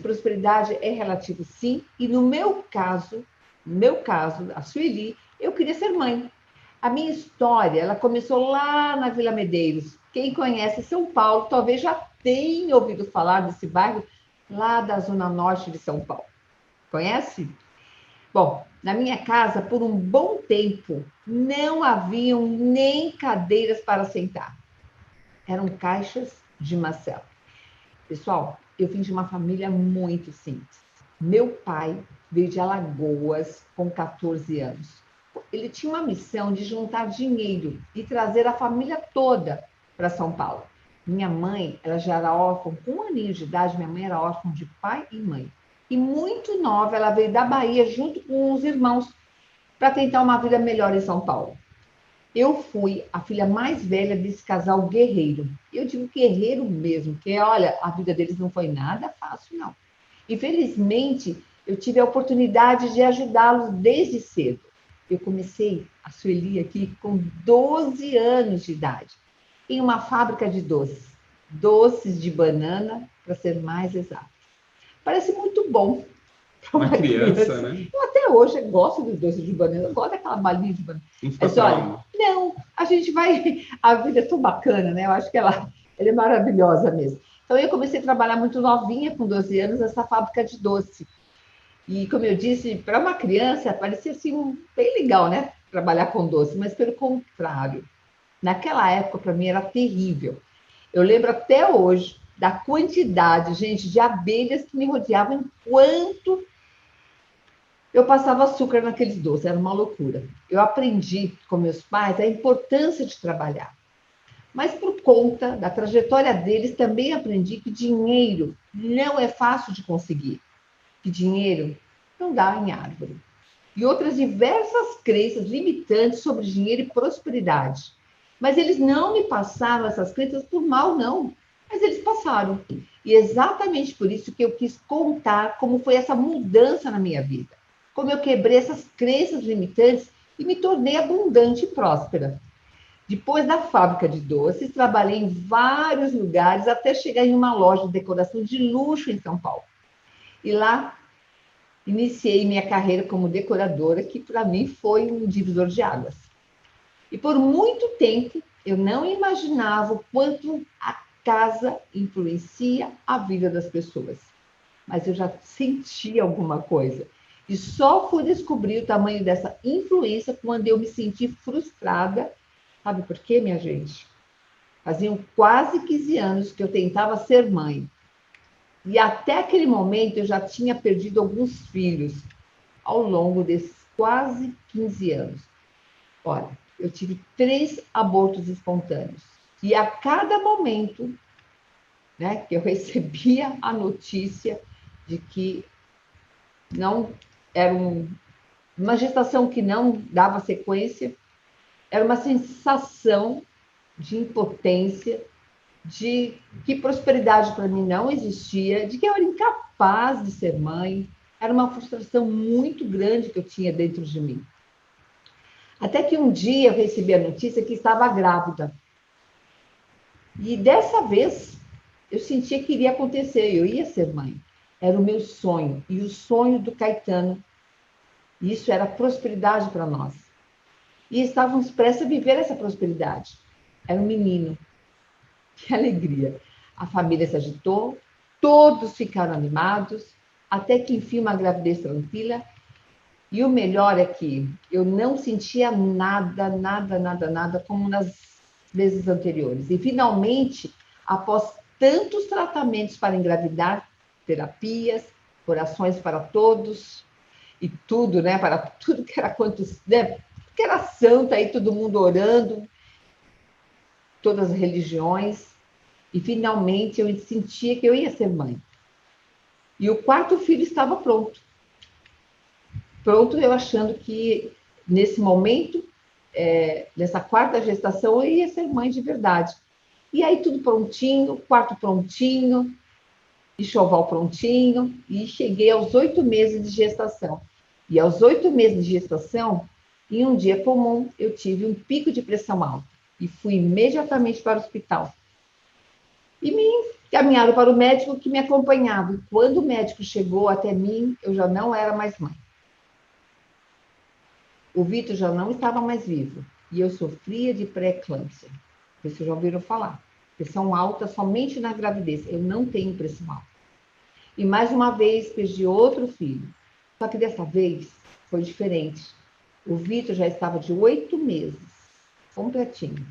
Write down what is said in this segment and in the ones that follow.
prosperidade é relativo, sim. E no meu caso, a Sueli, eu queria ser mãe. A minha história, ela começou lá na Vila Medeiros. Quem conhece São Paulo, talvez já tenha ouvido falar desse bairro lá da zona norte de São Paulo. Conhece? Bom, na minha casa, por um bom tempo, não haviam nem cadeiras para sentar. Eram caixas de macela. Pessoal, eu vim de uma família muito simples. Meu pai veio de Alagoas com 14 anos. Ele tinha uma missão de juntar dinheiro e trazer a família toda para São Paulo. Minha mãe, ela já era órfã, com 1 aninho de idade, minha mãe era órfã de pai e mãe. E muito nova, ela veio da Bahia junto com os irmãos para tentar uma vida melhor em São Paulo. Eu fui a filha mais velha desse casal guerreiro. Eu digo guerreiro mesmo, porque olha, a vida deles não foi nada fácil, não. Infelizmente, eu tive a oportunidade de ajudá-los desde cedo. Eu comecei a Sueli aqui com 12 anos de idade, em uma fábrica de doces. Doces de banana, para ser mais exato. Parece muito bom para Uma uma criança, criança. né? Eu até hoje gosto dos doces de banana, eu gosto daquela balinha de banana. Não fica Mas olha, trauma. não, a gente vai. A vida é tão bacana, né? Eu acho que ela é maravilhosa mesmo. Então, eu comecei a trabalhar muito novinha, com 12 anos, nessa fábrica de doce. E, como eu disse, para uma criança, parecia assim, bem legal, né? Trabalhar com doce, mas pelo contrário. Naquela época, para mim, era terrível. Eu lembro até hoje da quantidade, gente, de abelhas que me rodeavam enquanto eu passava açúcar naqueles doces, era uma loucura. Eu aprendi com meus pais a importância de trabalhar. Mas por conta da trajetória deles, também aprendi que dinheiro não é fácil de conseguir, que dinheiro não dá em árvore. E outras diversas crenças limitantes sobre dinheiro e prosperidade. Mas eles não me passaram essas crenças por mal, não. Mas eles passaram. E exatamente por isso que eu quis contar como foi essa mudança na minha vida. Como eu quebrei essas crenças limitantes e me tornei abundante e próspera. Depois da fábrica de doces, trabalhei em vários lugares até chegar em uma loja de decoração de luxo em São Paulo. E lá iniciei minha carreira como decoradora, que para mim foi um divisor de águas. E por muito tempo eu não imaginava o quanto a casa influencia a vida das pessoas. Mas eu já sentia alguma coisa. E só fui descobrir o tamanho dessa influência quando eu me senti frustrada. Sabe por quê, minha gente? Faziam quase 15 anos que eu tentava ser mãe. E até aquele momento eu já tinha perdido alguns filhos ao longo desses quase 15 anos. Olha, eu tive 3 abortos espontâneos. E a cada momento, né, que eu recebia a notícia de que não era uma gestação que não dava sequência, era uma sensação de impotência, de que prosperidade para mim não existia, de que eu era incapaz de ser mãe. Era uma frustração muito grande que eu tinha dentro de mim. Até que um dia eu recebi a notícia que estava grávida. E dessa vez eu sentia que iria acontecer, eu ia ser mãe. Era o meu sonho e o sonho do Caetano. E isso era prosperidade para nós. E estávamos prestes a viver essa prosperidade. Era um menino. Que alegria! A família se agitou, todos ficaram animados, até que enfim uma gravidez tranquila. E o melhor é que eu não sentia nada, nada, nada, nada como nas vezes anteriores. E finalmente, após tantos tratamentos para engravidar, terapias, orações para todos e tudo, né? Para tudo que era quantos, né? Que era santa aí, todo mundo orando, todas as religiões. E finalmente eu sentia que eu ia ser mãe. E o quarto filho estava pronto. Pronto, eu achando que nesse momento, nessa quarta gestação, eu ia ser mãe de verdade. E aí tudo prontinho, quarto prontinho, enxoval prontinho, e cheguei aos 8 meses de gestação. E aos 8 meses de gestação, em um dia comum, eu tive um pico de pressão alta e fui imediatamente para o hospital. E me Caminharam para o médico que me acompanhava. E quando o médico chegou até mim, eu já não era mais mãe. O Vitor já não estava mais vivo. E eu sofria de pré-eclâmpsia. Vocês já ouviram falar. Pressão alta somente na gravidez. Eu não tenho pressão alta. E mais uma vez perdi outro filho. Só que dessa vez foi diferente. O Vitor já estava de 8 meses, completinho.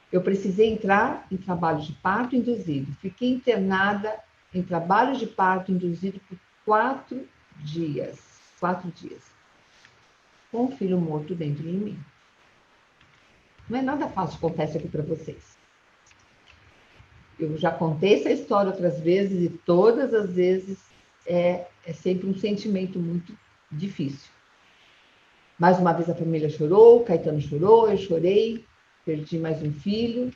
Eu precisei entrar em trabalho de parto induzido. Fiquei internada em trabalho de parto induzido por 4 dias. 4 dias. Com um filho morto dentro de mim. Não é nada fácil que acontece aqui para vocês. Eu já contei essa história outras vezes e todas as vezes é sempre um sentimento muito difícil. Mais uma vez a família chorou, Caetano chorou, eu chorei, perdi mais um filho.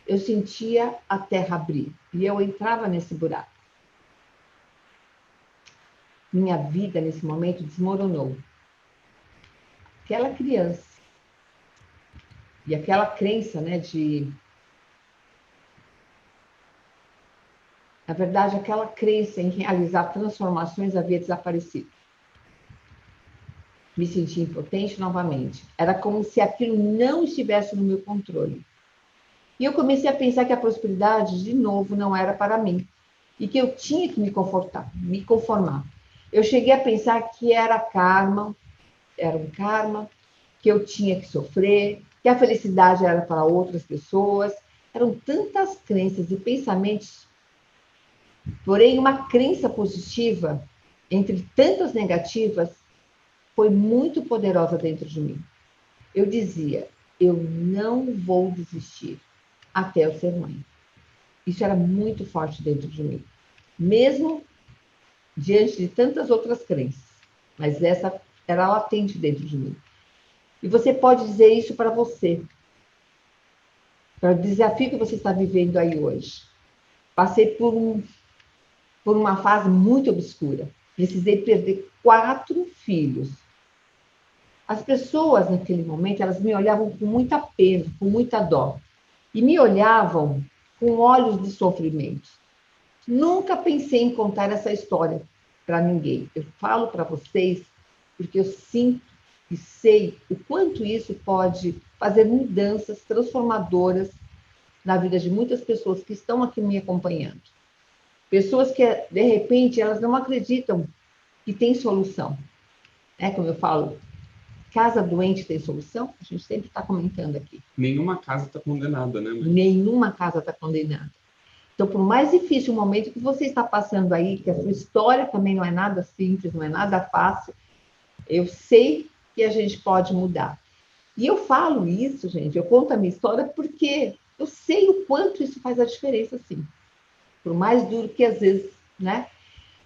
Eu sentia a terra abrir e eu entrava nesse buraco. Minha vida nesse momento desmoronou. Aquela criança e aquela crença, né, na verdade, aquela crença em realizar transformações havia desaparecido. Me senti impotente novamente. Era como se aquilo não estivesse no meu controle. E eu comecei a pensar que a prosperidade, de novo, não era para mim. E que eu tinha que me conformar. Eu cheguei a pensar que era um karma, que eu tinha que sofrer, que a felicidade era para outras pessoas. Eram tantas crenças e pensamentos. Porém, uma crença positiva, entre tantas negativas, foi muito poderosa dentro de mim. Eu dizia, eu não vou desistir até eu ser mãe. Isso era muito forte dentro de mim. Mesmo diante de tantas outras crenças. Mas essa era latente dentro de mim. E você pode dizer isso para você. Para o desafio que você está vivendo aí hoje. Passei por uma fase muito obscura. Precisei perder 4 filhos. As pessoas, naquele momento, elas me olhavam com muita pena, com muita dó. E me olhavam com olhos de sofrimento. Nunca pensei em contar essa história para ninguém. Eu falo para vocês porque eu sinto e sei o quanto isso pode fazer mudanças transformadoras na vida de muitas pessoas que estão aqui me acompanhando. Pessoas que, de repente, elas não acreditam que tem solução. Como eu falo, casa doente tem solução? A gente sempre está comentando aqui. Nenhuma casa está condenada, né, mãe? Nenhuma casa está condenada. Então, por mais difícil o momento que você está passando aí, que a sua história também não é nada simples, não é nada fácil, eu sei que a gente pode mudar. E eu falo isso, gente, eu conto a minha história porque eu sei o quanto isso faz a diferença, sim. Por mais duro que às vezes, né,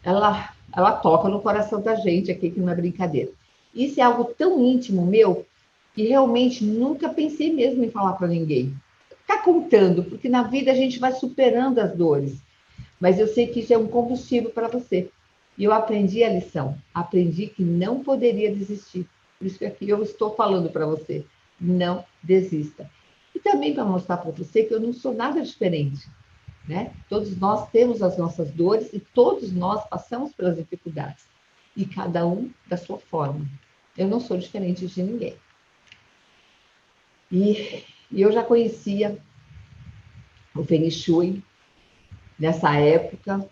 ela toca no coração da gente aqui, que não é brincadeira. Isso é algo tão íntimo meu que realmente nunca pensei mesmo em falar para ninguém. Ficar contando, porque na vida a gente vai superando as dores. Mas eu sei que isso é um combustível para você. E eu aprendi a lição. Aprendi que não poderia desistir. Por isso que aqui eu estou falando para você. Não desista. E também para mostrar para você que eu não sou nada diferente. Né? Todos nós temos as nossas dores e todos nós passamos pelas dificuldades. E cada um da sua forma. Eu não sou diferente de ninguém. E eu já conhecia o Feng Shui nessa época,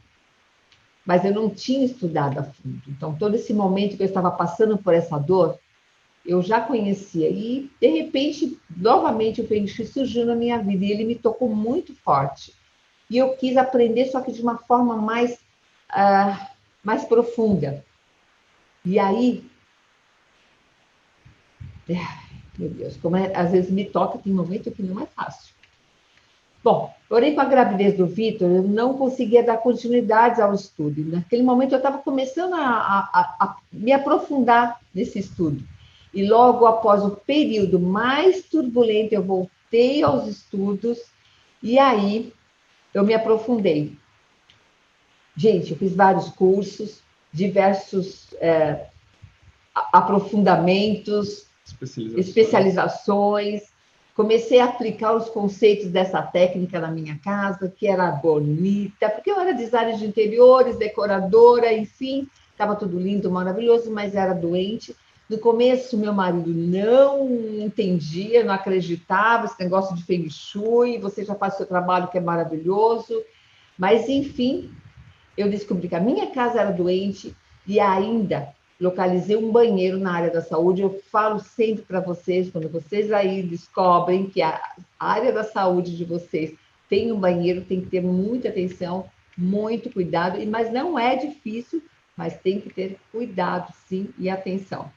mas eu não tinha estudado a fundo. Então, todo esse momento que eu estava passando por essa dor, eu já conhecia. E, de repente, novamente o Feng Shui surgiu na minha vida e ele me tocou muito forte. E eu quis aprender, só que de uma forma mais profunda. E aí, meu Deus, às vezes me toca, tem momento que não é fácil. Bom, porém, com a gravidez do Vitor, eu não conseguia dar continuidade ao estudo. Naquele momento, eu estava começando a me aprofundar nesse estudo. E logo após o período mais turbulento, eu voltei aos estudos e aí eu me aprofundei. Gente, eu fiz vários cursos, diversos aprofundamentos, especializações. Comecei a aplicar os conceitos dessa técnica na minha casa, que era bonita, porque eu era designer de interiores, decoradora, enfim, estava tudo lindo, maravilhoso, mas era doente. No começo, meu marido não entendia, não acreditava, esse negócio de Feng Shui, você já faz o seu trabalho que é maravilhoso, mas, enfim, eu descobri que a minha casa era doente e ainda localizei um banheiro na área da saúde. Eu falo sempre para vocês, quando vocês aí descobrem que a área da saúde de vocês tem um banheiro, tem que ter muita atenção, muito cuidado, mas não é difícil, mas tem que ter cuidado, sim, e atenção.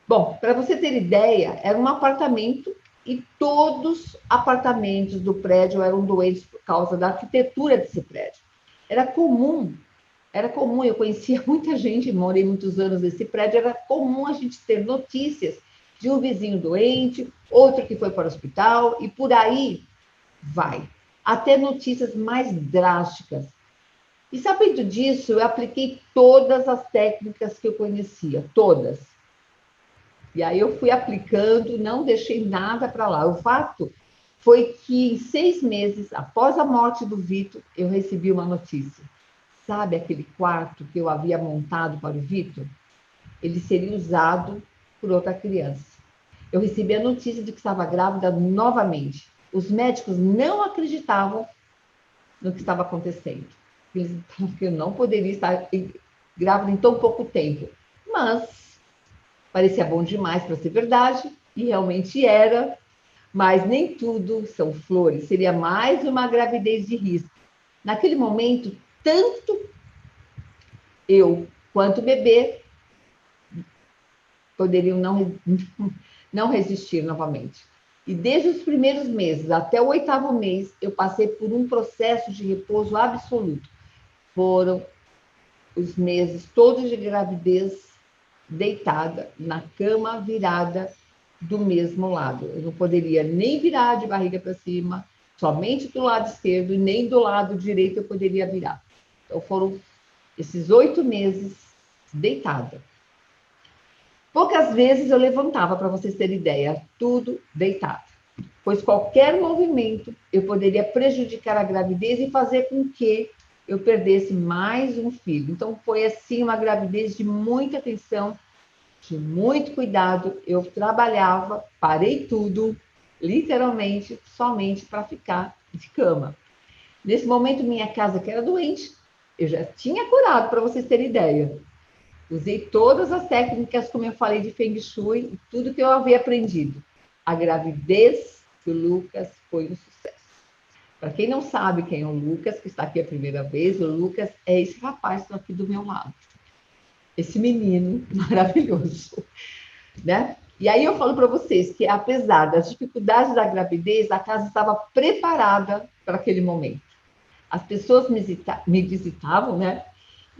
Bom, para você ter ideia, era um apartamento e todos os apartamentos do prédio eram doentes por causa da arquitetura desse prédio. Era comum, era comum, eu conhecia muita gente, morei muitos anos nesse prédio, era comum a gente ter notícias de um vizinho doente, outro que foi para o hospital, e por aí vai. Até notícias mais drásticas. E sabendo disso, eu apliquei todas as técnicas que eu conhecia, todas. E aí eu fui aplicando, não deixei nada para lá. O fato foi que em 6 meses, após a morte do Vitor, eu recebi uma notícia. Sabe aquele quarto que eu havia montado para o Vitor? Ele seria usado por outra criança. Eu recebi a notícia de que estava grávida novamente. Os médicos não acreditavam no que estava acontecendo. Eles falavam que eu não poderia estar grávida em tão pouco tempo. Mas parecia bom demais para ser verdade, e realmente era, mas nem tudo são flores. Seria mais uma gravidez de risco. Naquele momento, tanto eu quanto o bebê poderiam não resistir novamente. E desde os primeiros meses até o 8º mês, eu passei por um processo de repouso absoluto. Foram os meses todos de gravidez deitada na cama, virada do mesmo lado. Eu não poderia nem virar de barriga para cima, somente do lado esquerdo, e nem do lado direito eu poderia virar. Então foram esses 8 meses deitada. Poucas vezes eu levantava, para vocês terem ideia, tudo deitado. Pois qualquer movimento eu poderia prejudicar a gravidez e fazer com que eu perdesse mais um filho. Então foi assim uma gravidez de muita atenção, de muito cuidado. Eu trabalhava, parei tudo, literalmente, somente para ficar de cama. Nesse momento, minha casa, que era doente, eu já tinha curado, para vocês terem ideia. Usei todas as técnicas, como eu falei, de Feng Shui, e tudo que eu havia aprendido. A gravidez do Lucas foi um sucesso. Para quem não sabe quem é o Lucas, que está aqui a primeira vez, o Lucas é esse rapaz que está aqui do meu lado. Esse menino maravilhoso, né? E aí eu falo para vocês que, apesar das dificuldades da gravidez, a casa estava preparada para aquele momento. As pessoas me visitavam, né?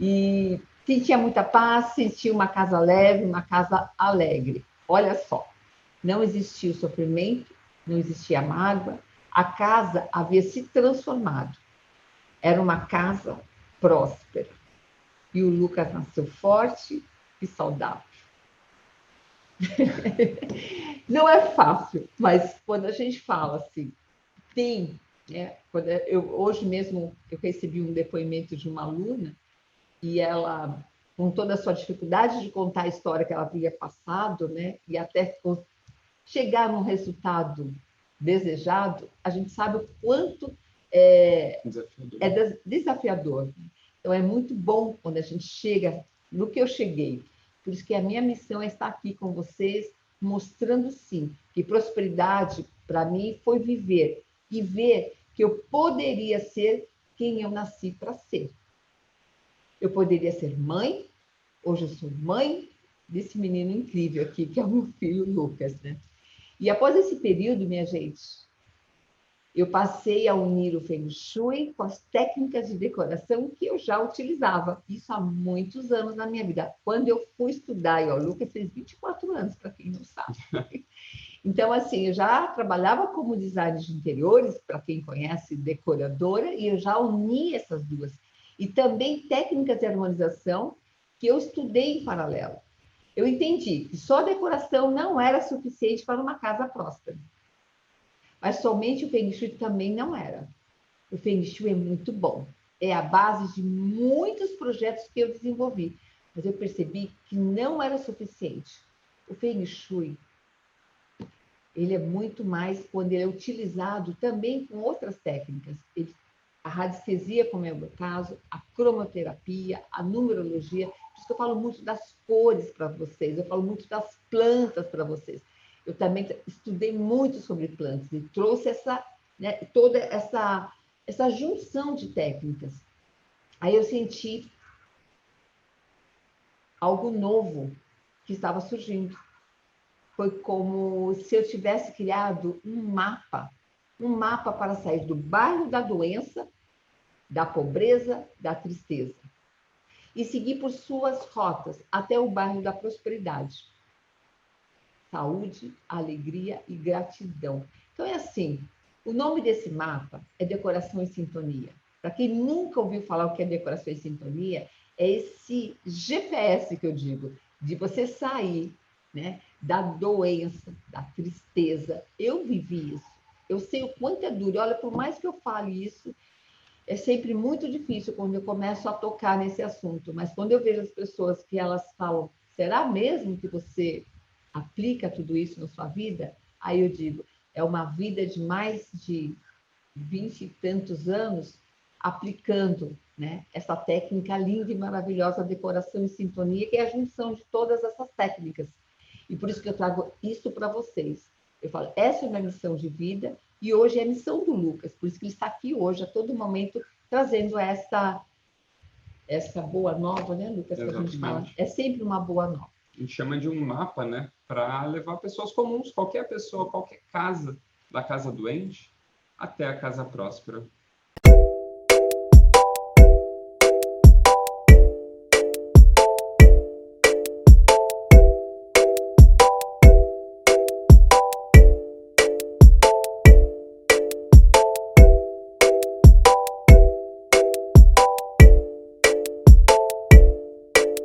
E sentia muita paz, sentia uma casa leve, uma casa alegre. Olha só, não existia o sofrimento, não existia mágoa, a casa havia se transformado. Era uma casa próspera. E o Lucas nasceu forte e saudável. Não é fácil, mas quando a gente fala assim, tem, né? Hoje mesmo eu recebi um depoimento de uma aluna e ela, com toda a sua dificuldade de contar a história que ela havia passado, né? E até chegar num resultado desejado, a gente sabe o quanto é desafiador. Então, é muito bom quando a gente chega no que eu cheguei. Por isso que a minha missão é estar aqui com vocês, mostrando, sim, que prosperidade, para mim, foi viver. E ver que eu poderia ser quem eu nasci para ser. Eu poderia ser mãe, hoje eu sou mãe desse menino incrível aqui, que é o meu filho Lucas, né? E após esse período, minha gente, eu passei a unir o Feng Shui com as técnicas de decoração que eu já utilizava. Isso há muitos anos na minha vida. Quando eu fui estudar, e o Lucas fez 24 anos, para quem não sabe. Então, assim, eu já trabalhava como designer de interiores, para quem conhece, decoradora, e eu já uni essas duas. E também técnicas de harmonização que eu estudei em paralelo. Eu entendi que só a decoração não era suficiente para uma casa próspera. Mas somente o Feng Shui também não era. O Feng Shui é muito bom. É a base de muitos projetos que eu desenvolvi. Mas eu percebi que não era suficiente. O Feng Shui, ele é muito mais quando ele é utilizado também com outras técnicas. A radiestesia, como é o meu caso, a cromoterapia, a numerologia. Por isso que eu falo muito das cores para vocês, eu falo muito das plantas para vocês. Eu também estudei muito sobre plantas e trouxe toda essa junção de técnicas. Aí eu senti algo novo que estava surgindo. Foi como se eu tivesse criado um mapa para sair do bairro da doença, da pobreza, da tristeza, e seguir por suas rotas até o bairro da prosperidade. Saúde, alegria e gratidão. Então é assim, o nome desse mapa é Decoração em Sintonia. Para quem nunca ouviu falar o que é Decoração em Sintonia, é esse GPS que eu digo, de você sair, né, da doença, da tristeza. Eu vivi isso. Eu sei o quanto é duro. Olha, por mais que eu fale isso, é sempre muito difícil quando eu começo a tocar nesse assunto. Mas quando eu vejo as pessoas que elas falam, será mesmo que você aplica tudo isso na sua vida? Aí eu digo, é uma vida de mais de 20 e tantos anos aplicando, né, essa técnica linda e maravilhosa, decoração em sintonia, que é a junção de todas essas técnicas. E por isso que eu trago isso para vocês. Eu falo, essa é uma missão de vida e hoje é a missão do Lucas, por isso que ele está aqui hoje, a todo momento, trazendo essa boa nova, né, Lucas, que a gente fala. É sempre uma boa nova. A gente chama de um mapa, né, para levar pessoas comuns, qualquer pessoa, qualquer casa, da casa doente até a casa próspera.